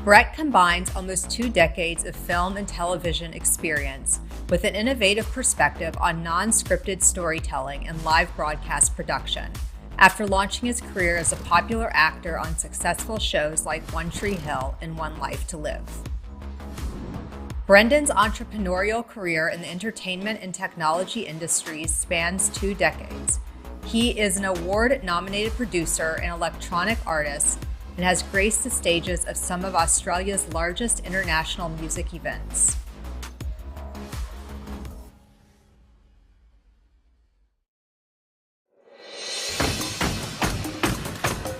Brett combines almost 2 decades of film and television experience with an innovative perspective on non-scripted storytelling and live broadcast production. After launching his career as a popular actor on successful shows like One Tree Hill and One Life to Live. Brendan's entrepreneurial career in the entertainment and technology industries spans 2 decades. He is an award-nominated producer and electronic artist and has graced the stages of some of Australia's largest international music events.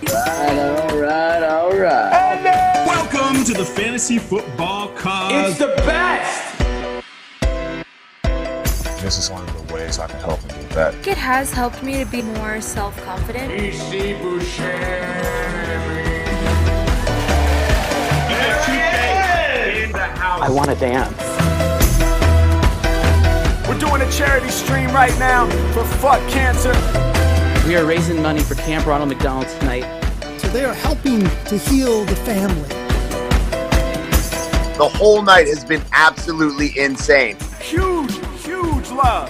All right. Welcome to the Fantasy Football Cause. It's the best! This is one of the ways I can help him get better. It has helped me to be more self-confident. Ici Boucher. In the house. I want to dance. We're doing a charity stream right now for Fuck Cancer. We are raising money for Camp Ronald McDonald tonight. So they are helping to heal the family. The whole night has been absolutely insane. Huge love.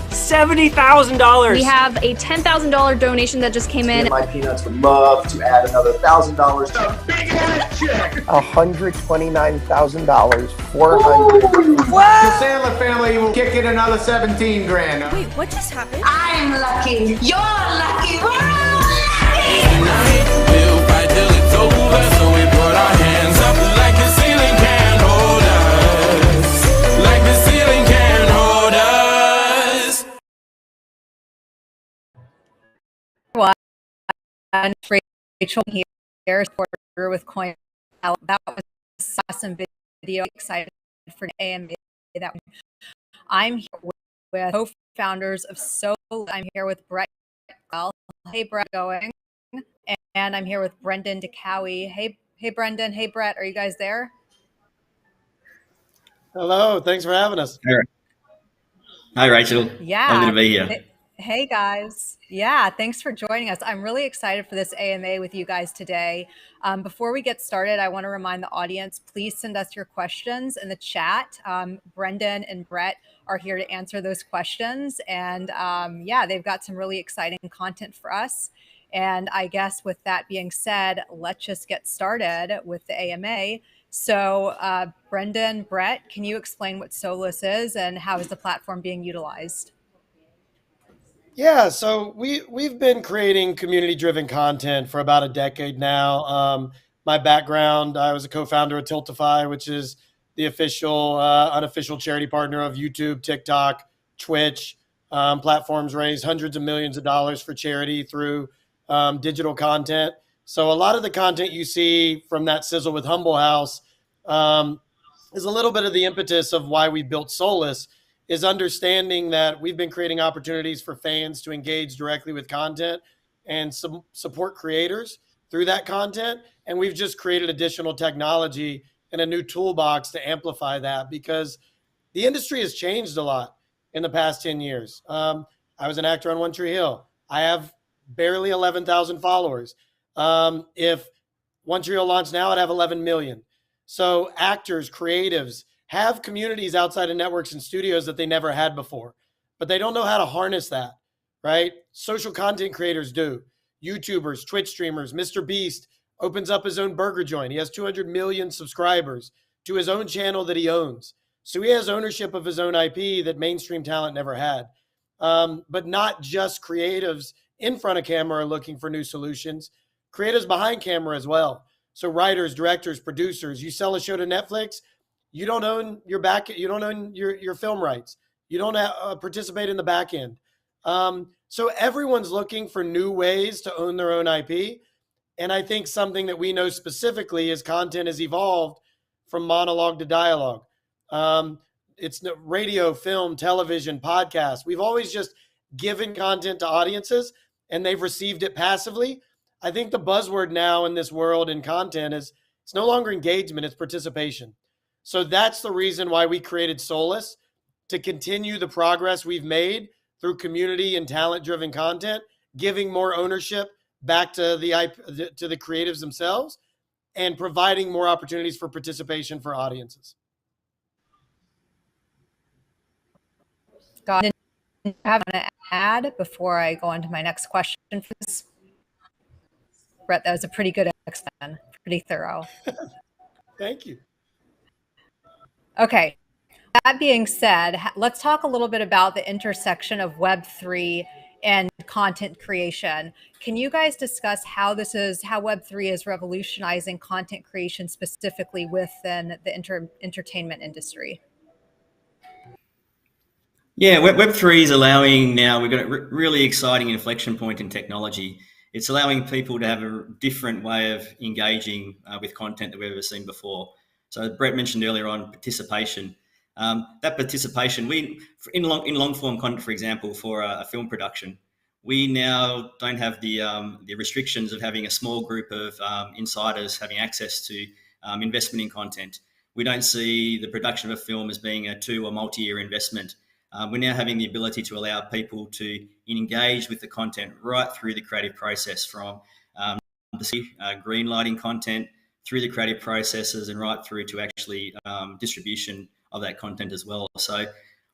$70,000. We have a $10,000 donation that just came in. My Peanuts would love to add another $1,000. A big ass check. $129,000. 400. The Sandler family will kick in another 17 grand. Wait, what just happened? I'm lucky. You're lucky. We're all lucky. We'll fight till it's over, so we put our hands up like the ceiling can't hold us. Like the ceiling can't hold us. And Rachel here, supporter with Cointelegraph. That was an awesome video. Excited for the AMA. I'm here with co-founders of Solis. I'm here with Brett. Hey, Brett, going. And I'm here with Brendan Kauwe. Hey, Brendan. Hey, Brett. Are you guys there? Hello. Thanks for having us. Hi, Rachel. Yeah. I'm going to be here. Hey, guys. Yeah, thanks for joining us. I'm really excited for this AMA with you guys today. Before we get started, I want to remind the audience, please send us your questions in the chat. Brendan and Brett are here to answer those questions. And yeah, they've got some really exciting content for us. And I guess with that being said, let's just get started with the AMA. So Brendan, Brett, can you explain what Solis is and how is the platform being utilized? Yeah, so we've been creating community-driven content for about a decade now. My background, I was a co-founder of Tiltify, which is the official, unofficial charity partner of YouTube, TikTok, Twitch. Platforms raise hundreds of millions of dollars for charity through digital content. So a lot of the content you see from that sizzle with Humble House is a little bit of the impetus of why we built Solis, is understanding that we've been creating opportunities for fans to engage directly with content and support creators through that content. And we've just created additional technology and a new toolbox to amplify that because the industry has changed a lot in the past 10 years. I was an actor on One Tree Hill. I have barely 11,000 followers. If One Tree Hill launched now, I'd have 11 million. So actors, creatives, have communities outside of networks and studios that they never had before, but they don't know how to harness that, right? Social content creators do. YouTubers, Twitch streamers, Mr. Beast opens up his own burger joint. He has 200 million subscribers to his own channel that he owns. So he has ownership of his own IP that mainstream talent never had. But not just creatives in front of camera are looking for new solutions, creatives behind camera as well. So writers, directors, producers, you sell a show to Netflix, you don't own your your film rights. You don't participate in the back end. So everyone's looking for new ways to own their own IP. And I think something that we know specifically is content has evolved from monologue to dialogue. It's radio, film, television, podcast. We've always just given content to audiences and they've received it passively. I think the buzzword now in this world in content is it's no longer engagement, it's participation. So that's the reason why we created Solis, to continue the progress we've made through community and talent-driven content, giving more ownership back to the creatives themselves, and providing more opportunities for participation for audiences. Got it. I have an add before I go on to my next question for this. Brett, that was a pretty good extent, pretty thorough. Thank you. Okay. That being said, let's talk a little bit about the intersection of Web3 and content creation. Can you guys discuss how Web3 is revolutionizing content creation specifically within the entertainment industry? Yeah, Web3 is allowing now, we've got a really exciting inflection point in technology. It's allowing people to have a different way of engaging with content that we've ever seen before. So Brett mentioned earlier on participation. That participation, in long form content, for example, for a film production, we now don't have the restrictions of having a small group of insiders having access to investment in content. We don't see the production of a film as being a 2 or multi-year investment. We're now having the ability to allow people to engage with the content right through the creative process, from green lighting content through the creative processes and right through to actually distribution of that content as well. So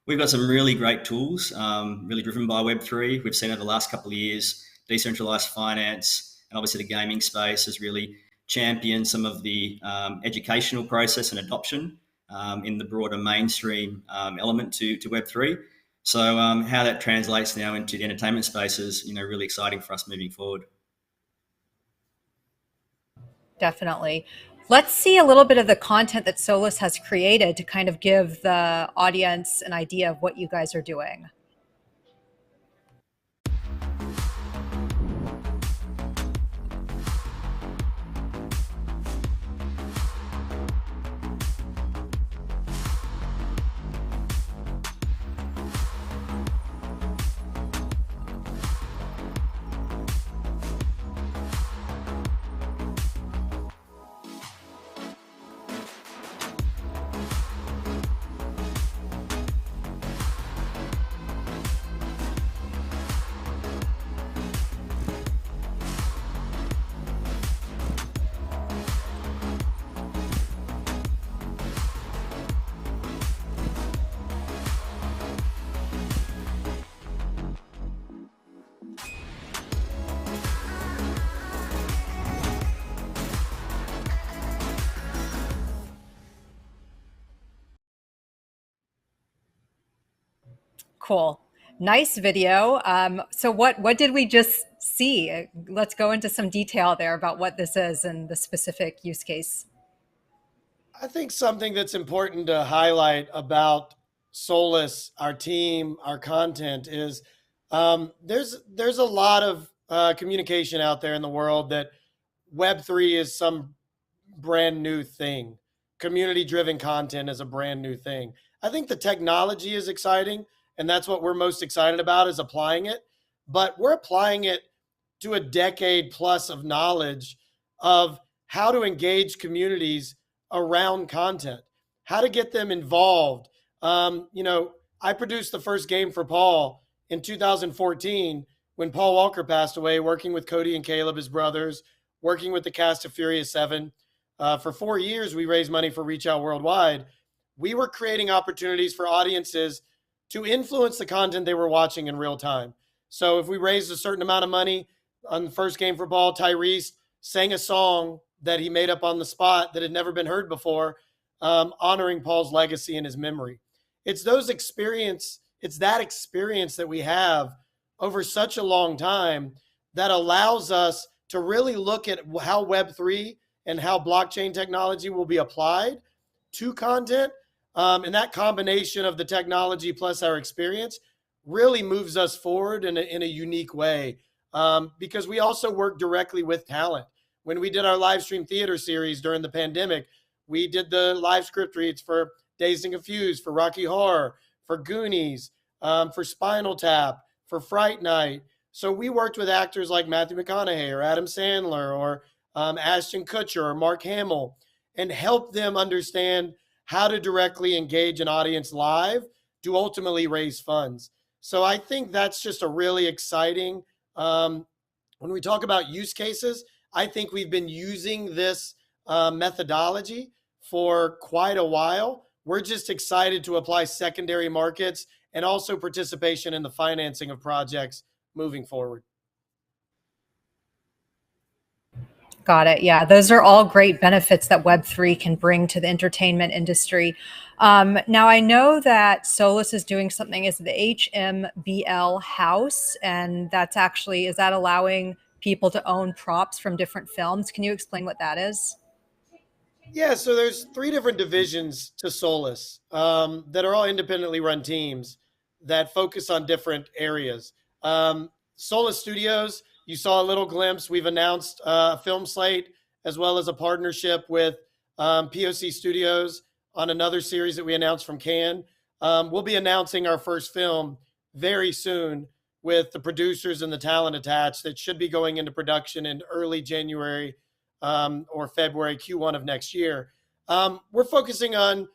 we've got some really great tools, really driven by Web3. We've seen over the last couple of years, decentralized finance and obviously the gaming space has really championed some of the educational process and adoption in the broader mainstream element to Web3. So how that translates now into the entertainment space is, really exciting for us moving forward. Definitely. Let's see a little bit of the content that Solis has created to kind of give the audience an idea of what you guys are doing. Cool. Nice video. So what did we just see? Let's go into some detail there about what this is and the specific use case. I think something that's important to highlight about Solis, our team, our content is there's a lot of communication out there in the world that Web3 is some brand new thing. Community-driven content is a brand new thing. I think the technology is exciting, and that's what we're most excited about, is applying it. But we're applying it to a decade plus of knowledge of how to engage communities around content, how to get them involved. I produced the first game for Paul in 2014 when Paul Walker passed away, working with Cody and Caleb, his brothers, working with the cast of Furious 7. For 4 years, we raised money for Reach Out Worldwide. We were creating opportunities for audiences to influence the content they were watching in real time. So if we raised a certain amount of money on the first game for Paul, Tyrese sang a song that he made up on the spot that had never been heard before, honoring Paul's legacy and his memory. It's that experience that we have over such a long time that allows us to really look at how Web3 and how blockchain technology will be applied to content. And that combination of the technology plus our experience really moves us forward in a unique way, because we also work directly with talent. When we did our live stream theater series during the pandemic, we did the live script reads for Dazed and Confused, for Rocky Horror, for Goonies, for Spinal Tap, for Fright Night. So we worked with actors like Matthew McConaughey or Adam Sandler or Ashton Kutcher or Mark Hamill, and help them understand how to directly engage an audience live to ultimately raise funds. So I think that's just a really exciting, when we talk about use cases, I think we've been using this methodology for quite a while. We're just excited to apply secondary markets and also participation in the financing of projects moving forward. Got it. Yeah, those are all great benefits that Web3 can bring to the entertainment industry. Now, I know that Solis is doing something as the HMBL house, and that's actually, is that allowing people to own props from different films? Can you explain what that is? Yeah, so there's 3 different divisions to Solis that are all independently run teams that focus on different areas. Solis Studios, you saw a little glimpse. We've announced a film slate as well as a partnership with POC Studios on another series that we announced from Cannes. We'll be announcing our first film very soon with the producers and the talent attached that should be going into production in early January or February, Q1 of next year. We're focusing on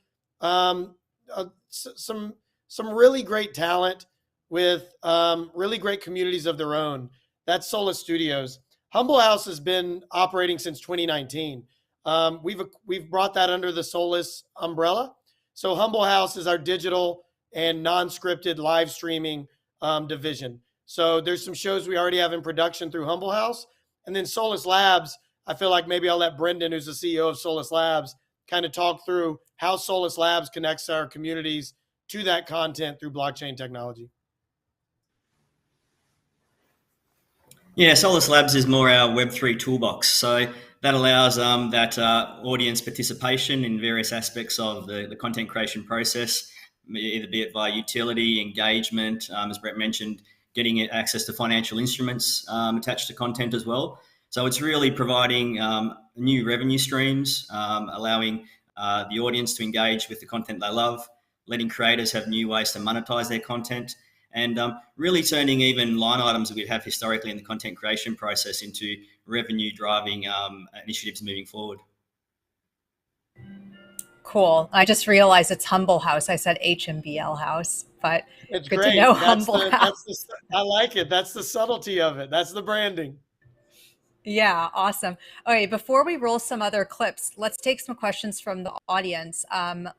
some really great talent with really great communities of their own. That's Solis Studios. Humble House has been operating since 2019. We've brought that under the Solis umbrella. So Humble House is our digital and non-scripted live streaming division. So there's some shows we already have in production through Humble House. And then Solis Labs, I feel like maybe I'll let Brendan, who's the CEO of Solis Labs, kind of talk through how Solis Labs connects our communities to that content through blockchain technology. Yeah, Solis Labs is more our Web3 toolbox. So that allows that audience participation in various aspects of the content creation process, either be it via utility, engagement, as Brett mentioned, getting access to financial instruments attached to content as well. So it's really providing new revenue streams, allowing the audience to engage with the content they love, letting creators have new ways to monetize their content, and really turning even line items that we have historically in the content creation process into revenue driving initiatives moving forward. Cool. I just realized it's Humble House. I said HMBL house, but it's good great. to know Humble House. I like it. That's the subtlety of it. That's the branding. Yeah, awesome. Okay, before we roll some other clips, let's take some questions from the audience.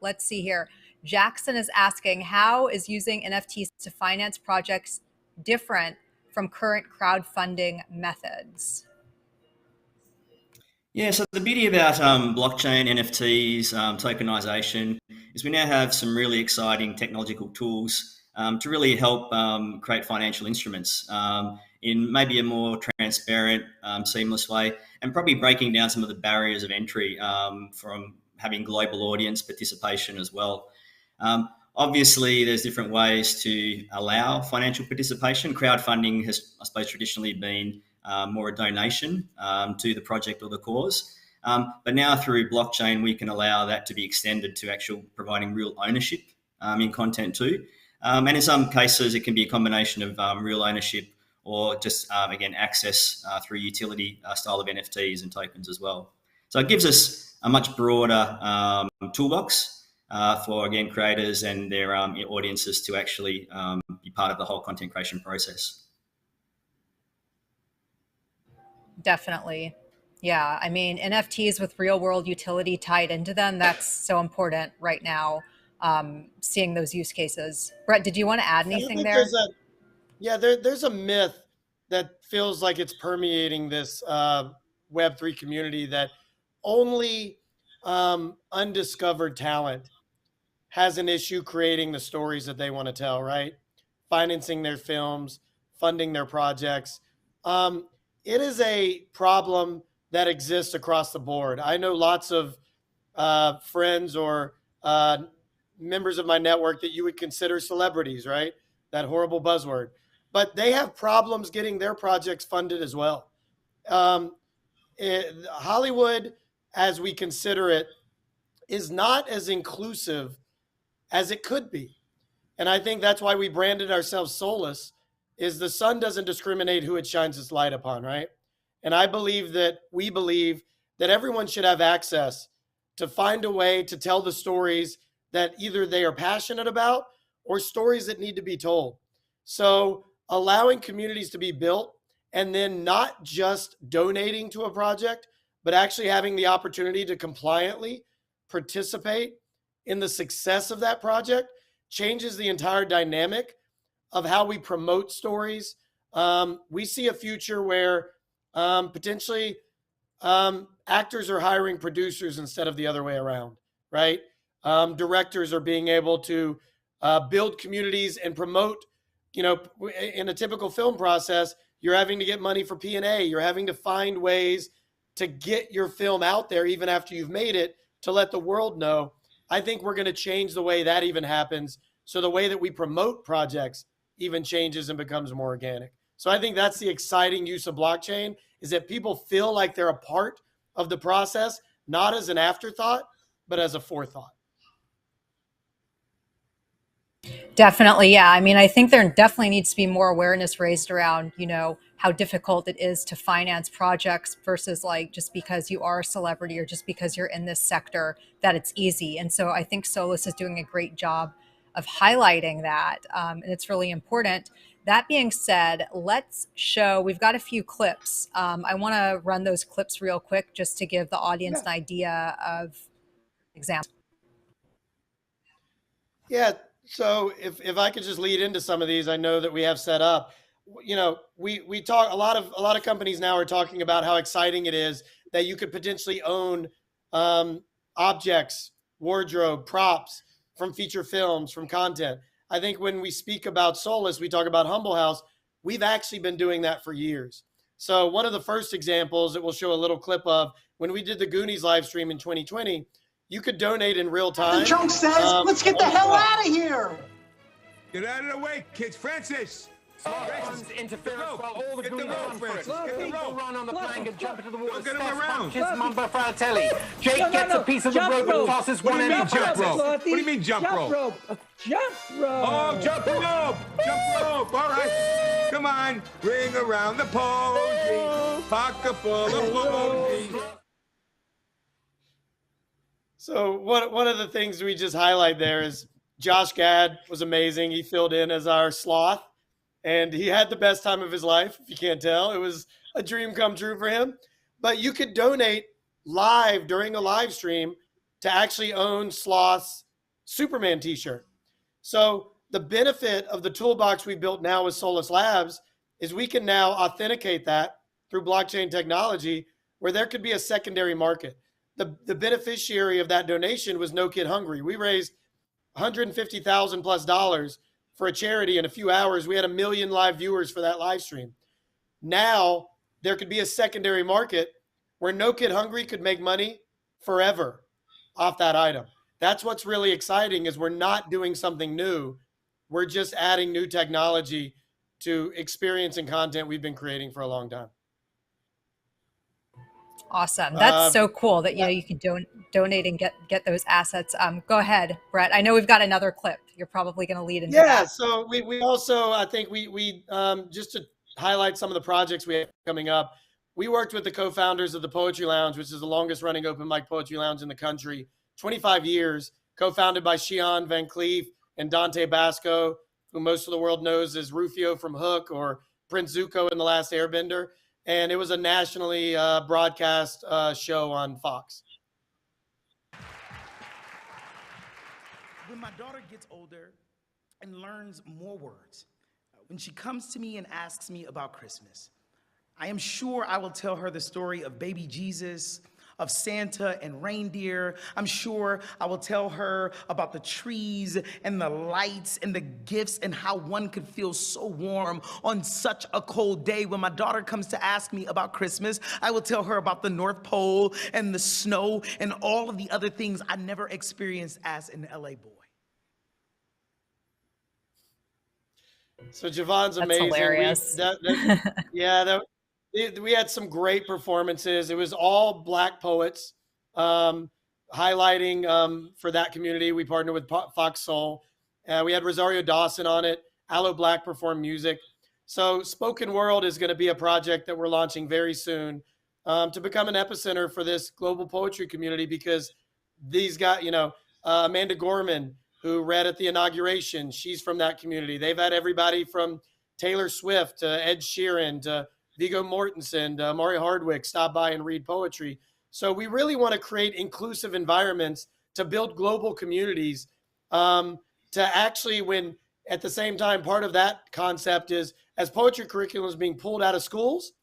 Let's see here. Jackson is asking, how is using NFTs to finance projects different from current crowdfunding methods? Yeah, so the beauty about blockchain, NFTs, tokenization is we now have some really exciting technological tools to really help create financial instruments in maybe a more transparent, seamless way, and probably breaking down some of the barriers of entry from having global audience participation as well. Obviously, there's different ways to allow financial participation. Crowdfunding has, I suppose, traditionally been more a donation to the project or the cause. But now through blockchain, we can allow that to be extended to actual providing real ownership in content too. And in some cases, it can be a combination of real ownership or just, again, access through utility style of NFTs and tokens as well. So it gives us a much broader toolbox for, again, creators and their audiences to actually be part of the whole content creation process. Definitely. Yeah. I mean, NFTs with real world utility tied into them, that's so important right now, seeing those use cases. Brett, did you want to add anything there? There's a myth that feels like it's permeating this Web3 community that only undiscovered talent has an issue creating the stories that they want to tell, right? Financing their films, funding their projects. It is a problem that exists across the board. I know lots of friends or members of my network that you would consider celebrities, right? That horrible buzzword. But they have problems getting their projects funded as well. Hollywood, as we consider it, is not as inclusive as it could be. And I think that's why we branded ourselves Solis, is the sun doesn't discriminate who it shines its light upon, right? And we believe that everyone should have access to find a way to tell the stories that either they are passionate about or stories that need to be told. So allowing communities to be built and then not just donating to a project, but actually having the opportunity to compliantly participate in the success of that project changes the entire dynamic of how we promote stories. We see a future where potentially actors are hiring producers instead of the other way around, right? Directors are being able to build communities and promote. In a typical film process, you're having to get money for P&A. You're having to find ways to get your film out there even after you've made it to let the world know. I think we're going to change the way that even happens. So the way that we promote projects even changes and becomes more organic. So I think that's the exciting use of blockchain, is that people feel like they're a part of the process, not as an afterthought, but as a forethought. Definitely. Yeah. I mean, I think there definitely needs to be more awareness raised around, how difficult it is to finance projects versus like just because you are a celebrity or just because you're in this sector that it's easy. And so I think Solis is doing a great job of highlighting that. And it's really important. That being said, we've got a few clips. I want to run those clips real quick just to give the audience an idea of examples. Yeah. So if I could just lead into some of these, I know that we have set up. We talk a lot of companies now are talking about how exciting it is that you could potentially own objects, wardrobe, props from feature films, from content. I think when we speak about Solis, we talk about Humble House. We've actually been doing that for years. So one of the first examples that we'll show a little clip of, when we did the Goonies live stream in 2020, you could donate in real time. The joke says, let's get the hell out of here. Get out of the way, kids. Francis! Francis, interference while all the Get the Goonies rope, run for it. Francis. Get the People rope. run on the plank and jump into the water. Don't get him Steph around. punches Mamba Fratelli. Jake gets a piece of the rope and tosses one end to jump Francis. rope? What do you mean jump rope? Jump rope. Oh, jump rope. Jump rope. All right. Come on. Ring around the posy. Pocket full of posy. So one of the things we just highlight there is Josh Gad was amazing. He filled in as our sloth, and he had the best time of his life. If you can't tell, it was a dream come true for him. But you could donate live during a live stream to actually own Sloth's Superman t-shirt. So the benefit of the toolbox we built now with Solis Labs is we can now authenticate that through blockchain technology, where there could be a secondary market. The beneficiary of that donation was No Kid Hungry. We raised $150,000 plus for a charity in a few hours. We had 1 million live viewers for that live stream. Now there could be a secondary market where No Kid Hungry could make money forever off that item. That's what's really exciting, is we're not doing something new. We're just adding new technology to experience and content we've been creating for a long time. Awesome. That's so cool that you can donate and get those assets. Go ahead, Brett. I know we've got another clip. You're probably going to lead into that. So we also, I think we just to highlight some of the projects we have coming up, we worked with the co-founders of the Poetry Lounge, which is the longest running open mic poetry lounge in the country, 25 years, co-founded by Shion Van Cleef and Dante Basco, who most of the world knows as Rufio from Hook or Prince Zuko in The Last Airbender. And it was a nationally broadcast show on Fox. When my daughter gets older and learns more words, when she comes to me and asks me about Christmas, I am sure I will tell her the story of baby Jesus, of Santa and reindeer. I'm sure I will tell her about the trees and the lights and the gifts and how one could feel so warm on such a cold day. When my daughter comes to ask me about Christmas, I will tell her about the North Pole and the snow and all of the other things I never experienced as an LA boy. So Javon's amazing. Hilarious. We had some great performances. It was all Black poets highlighting for that community. We partnered with Fox Soul. We had Rosario Dawson on it. Aloe Black performed music. So Spoken World is going to be a project that we're launching very soon to become an epicenter for this global poetry community, because these guys, Amanda Gorman, who read at the inauguration, she's from that community. They've had everybody from Taylor Swift to Ed Sheeran to Viggo Mortensen, Maury Hardwick stop by and read poetry. So we really want to create inclusive environments to build global communities, to actually, when at the same time, part of that concept is as poetry curriculum is being pulled out of schools,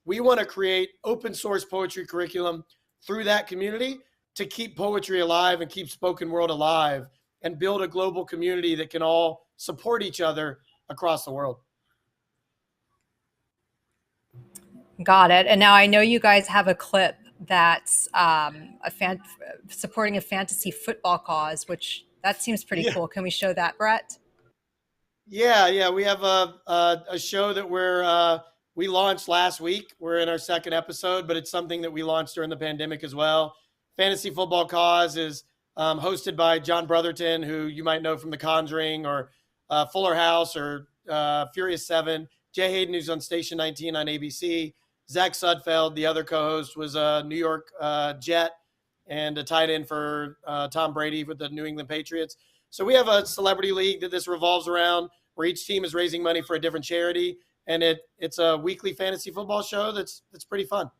we want to create open source poetry curriculum through that community to keep poetry alive and keep spoken word alive and build a global community that can all support each other across the world. Got it. And now I know you guys have a clip that's supporting a fantasy football cause, which that seems pretty cool. Can we show that, Brett? Yeah. We have a show that we launched last week. We're in our second episode, but it's something that we launched during the pandemic as well. Fantasy Football Cause is hosted by John Brotherton, who you might know from The Conjuring or Fuller House or Furious 7. Jay Hayden, who's on Station 19 on ABC. Zach Sudfeld, the other co-host, was a New York Jet and a tight end for Tom Brady with the New England Patriots. So we have a celebrity league that this revolves around, where each team is raising money for a different charity, and it's a weekly fantasy football show that's pretty fun.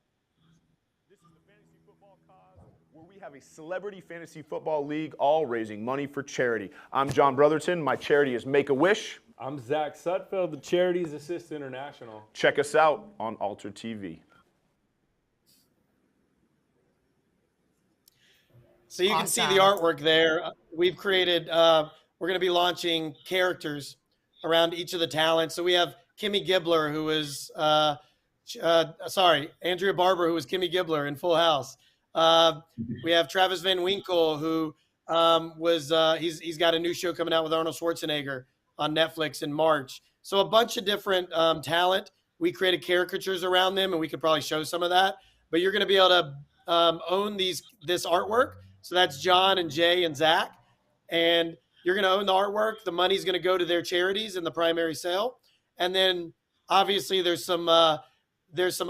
This is the Fantasy Football Cause, where we have a celebrity fantasy football league, all raising money for charity. I'm John Brotherton. My charity is Make-A-Wish. I'm Zach Sudfeld, the Charities Assist International. Check us out on Alter TV. So you can see the artwork there. We've created, we're going to be launching characters around each of the talents. So we have Kimmy Gibbler, who is, Andrea Barber, who was Kimmy Gibbler in Full House. We have Travis Van Winkle, who he's got a new show coming out with Arnold Schwarzenegger on Netflix in March. So a bunch of different talent. We created caricatures around them, and we could probably show some of that. But you're going to be able to own this artwork. So that's John and Jay and Zach. And you're going to own the artwork. The money's going to go to their charities in the primary sale. And then obviously there's some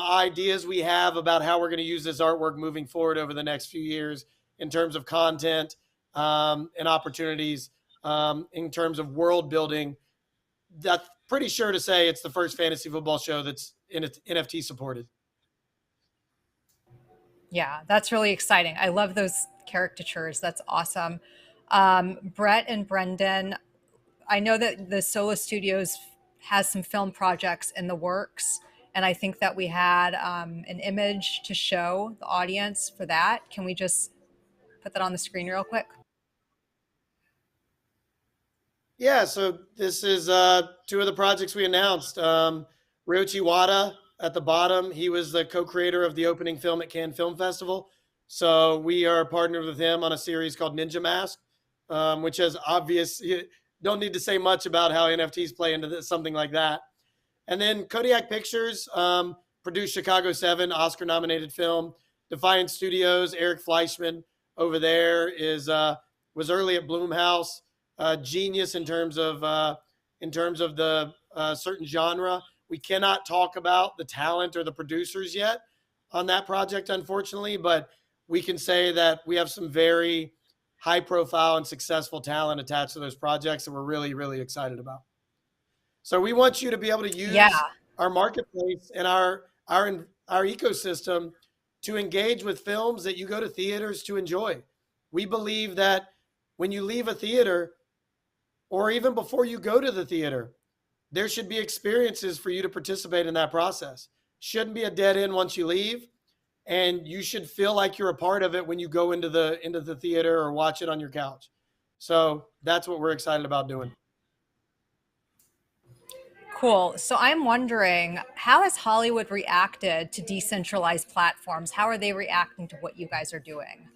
ideas we have about how we're going to use this artwork moving forward over the next few years in terms of content and opportunities. In terms of world building, that's pretty sure to say it's the first fantasy football show that's NFT supported. Yeah, that's really exciting. I love those caricatures. That's awesome. Brett and Brendan, I know that the Solis Studios has some film projects in the works, and I think that we had an image to show the audience for that. Can we just put that on the screen real quick? Yeah, so this is two of the projects we announced. Ryoichi Wada at the bottom, he was the co-creator of the opening film at Cannes Film Festival. So we are partnered with him on a series called Ninja Mask, which is obvious. You don't need to say much about how NFTs play into something like that. And then Kodiak Pictures produced Chicago 7, Oscar-nominated film. Defiant Studios, Eric Fleischman over there was early at Blumhouse. Genius in terms of the certain genre. We cannot talk about the talent or the producers yet on that project, unfortunately, but we can say that we have some very high profile and successful talent attached to those projects that we're really, really excited about. So we want you to be able to use our marketplace and our ecosystem to engage with films that you go to theaters to enjoy. We believe that when you leave a theater, or even before you go to the theater, there should be experiences for you to participate in that process. Shouldn't be a dead end once you leave, and you should feel like you're a part of it when you go into the theater or watch it on your couch. So that's what we're excited about doing. Cool. So I'm wondering, how has Hollywood reacted to decentralized platforms? How are they reacting to what you guys are doing?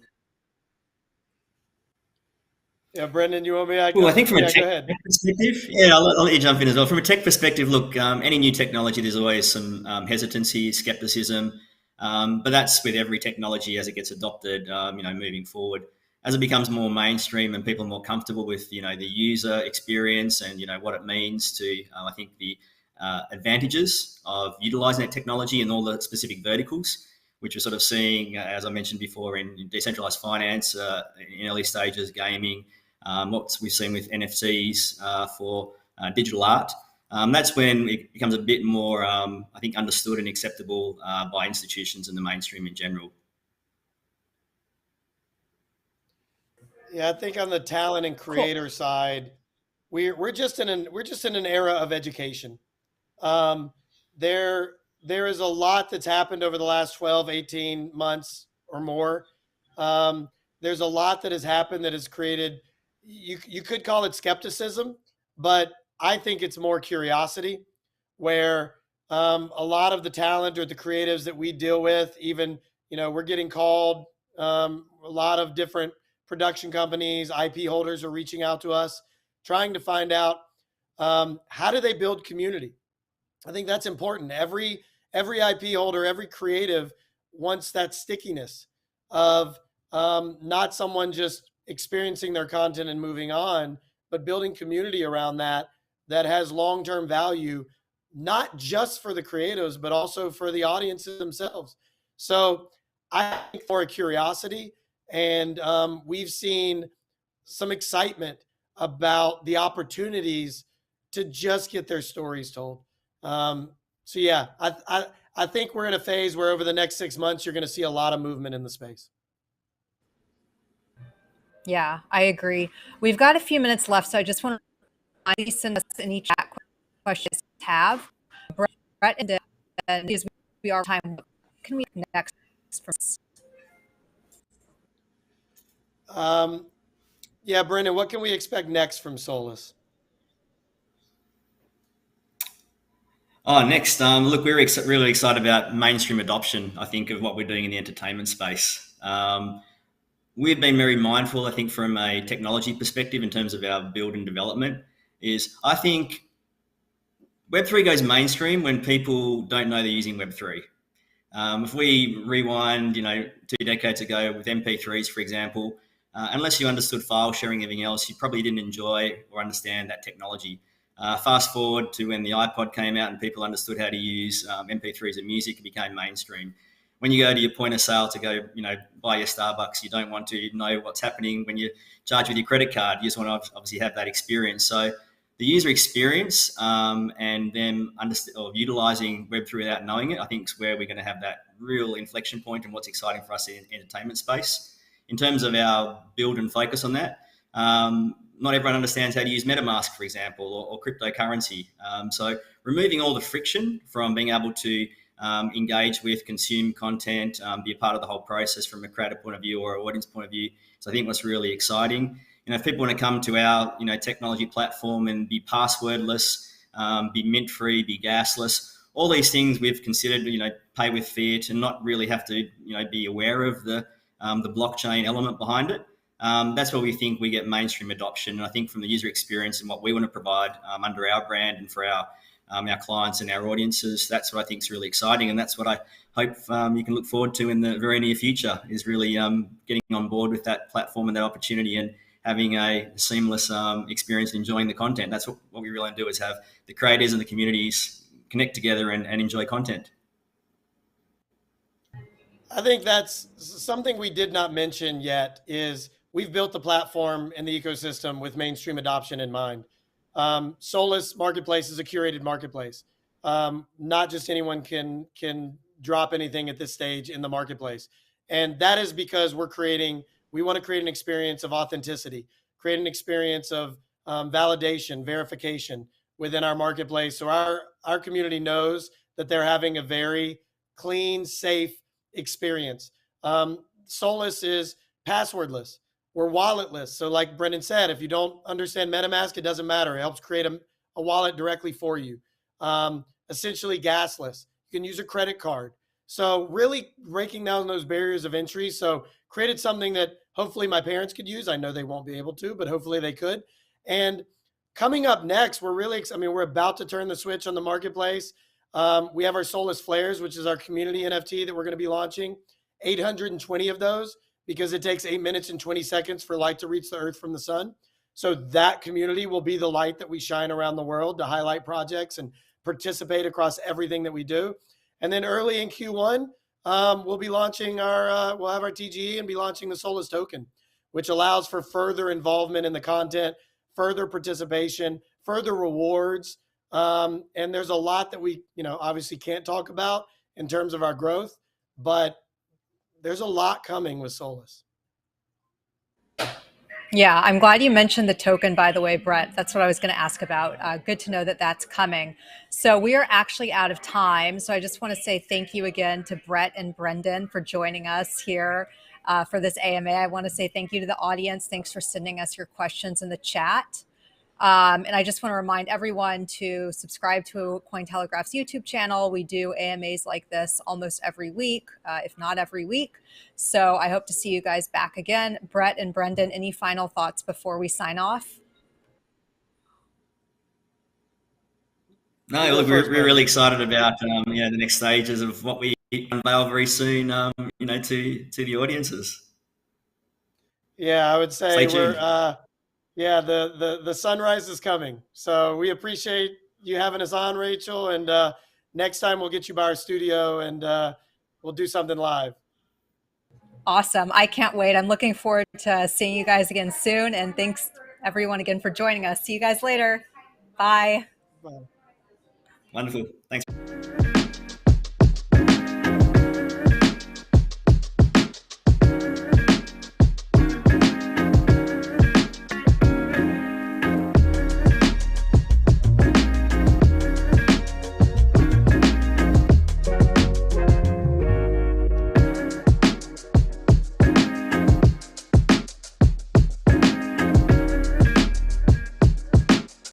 Yeah, Brendan, you want me? I think from a tech perspective, I'll let you jump in as well. From a tech perspective, look, any new technology, there's always some hesitancy, skepticism, but that's with every technology as it gets adopted. Moving forward, as it becomes more mainstream and people are more comfortable with the user experience and what it means to, I think the advantages of utilizing that technology in all the specific verticals, which we're sort of seeing, as I mentioned before, in decentralized finance, in early stages, gaming. What we've seen with NFTs for digital art. That's when it becomes a bit more, I think, understood and acceptable by institutions and the mainstream in general. Yeah, I think on the talent and creator side, we're just in an era of education. There is a lot that's happened over the last 12, 18 months or more. There's a lot that has happened that has created, you could call it skepticism, but I think it's more curiosity, where a lot of the talent or the creatives that we deal with, even, we're getting called, a lot of different production companies, IP holders are reaching out to us, trying to find out how do they build community. I think that's important. Every IP holder, every creative wants that stickiness of not someone just experiencing their content and moving on, but building community around that has long-term value, not just for the creatives, but also for the audiences themselves. So I think for a curiosity, and we've seen some excitement about the opportunities to just get their stories told. So yeah, I think we're in a phase where over the next 6 months, you're going to see a lot of movement in the space. Yeah, I agree. We've got a few minutes left, so I just want to send us any chat questions you have. Brett and these we are time. What can we next from? Yeah, Brendan, what can we expect next from Solis? Next, look, we're really excited about mainstream adoption, I think, of what we're doing in the entertainment space. We've been very mindful, I think, from a technology perspective in terms of our build and development, is I think Web3 goes mainstream when people don't know they're using Web3. If we rewind, 2 decades ago with MP3s, for example, unless you understood file sharing and everything else, you probably didn't enjoy or understand that technology. Fast forward to when the iPod came out and people understood how to use MP3s and music, it became mainstream. When you go to your point of sale to go, buy your Starbucks, you don't want to know what's happening when you charge with your credit card. You just want to obviously have that experience. So the user experience and them utilizing Web3 without knowing it, I think is where we're going to have that real inflection point and what's exciting for us in the entertainment space. In terms of our build and focus on that, not everyone understands how to use MetaMask, for example, or cryptocurrency. So removing all the friction from being able to engage with, consume content, be a part of the whole process from a creator point of view or an audience point of view. So I think what's really exciting, if people want to come to our, technology platform and be passwordless, be mint-free, be gasless, all these things we've considered, pay with fiat and not really have to, be aware of the blockchain element behind it. That's where we think we get mainstream adoption. And I think from the user experience and what we want to provide under our brand and for our clients and our audiences, that's what I think is really exciting. And that's what I hope you can look forward to in the very near future, is really getting on board with that platform and that opportunity and having a seamless experience and enjoying the content. That's what we really want to do, is have the creators and the communities connect together and enjoy content. I think that's something we did not mention yet, is we've built the platform and the ecosystem with mainstream adoption in mind. Solis Marketplace is a curated marketplace. Not just anyone can drop anything at this stage in the marketplace. And that is because we want to create an experience of authenticity, create an experience of validation, verification within our marketplace. So our community knows that they're having a very clean, safe experience. Solis is passwordless. We're walletless. So like Brendan said, if you don't understand MetaMask, it doesn't matter. It helps create a wallet directly for you. Essentially gasless. You can use a credit card. So really breaking down those barriers of entry. So created something that hopefully my parents could use. I know they won't be able to, but hopefully they could. And coming up next, we're about to turn the switch on the marketplace. We have our Solis Flares, which is our community NFT that we're going to be launching. 820 of those, because it takes 8 minutes and 20 seconds for light to reach the earth from the sun. So that community will be the light that we shine around the world to highlight projects and participate across everything that we do. And then early in Q1, we'll be launching we'll have our TGE and be launching the Solis token, which allows for further involvement in the content, further participation, further rewards. And there's a lot that we, obviously can't talk about in terms of our growth, but there's a lot coming with Solis. Yeah, I'm glad you mentioned the token, by the way, Brett. That's what I was going to ask about. Good to know that that's coming. So we are actually out of time. So I just want to say thank you again to Brett and Brendan for joining us here for this AMA. I want to say thank you to the audience. Thanks for sending us your questions in the chat. And I just want to remind everyone to subscribe to Cointelegraph's YouTube channel. We do AMAs like this almost every week, if not every week. So I hope to see you guys back again. Brett and Brendan, any final thoughts before we sign off? No, look, we're really excited about the next stages of what we unveil very soon. To the audiences. Yeah, I would say Stay tuned. the sunrise is coming. So we appreciate you having us on, Rachel. And next time we'll get you by our studio and we'll do something live. Awesome. I can't wait. I'm looking forward to seeing you guys again soon. And thanks everyone again for joining us. See you guys later. Bye. Wonderful. Thanks.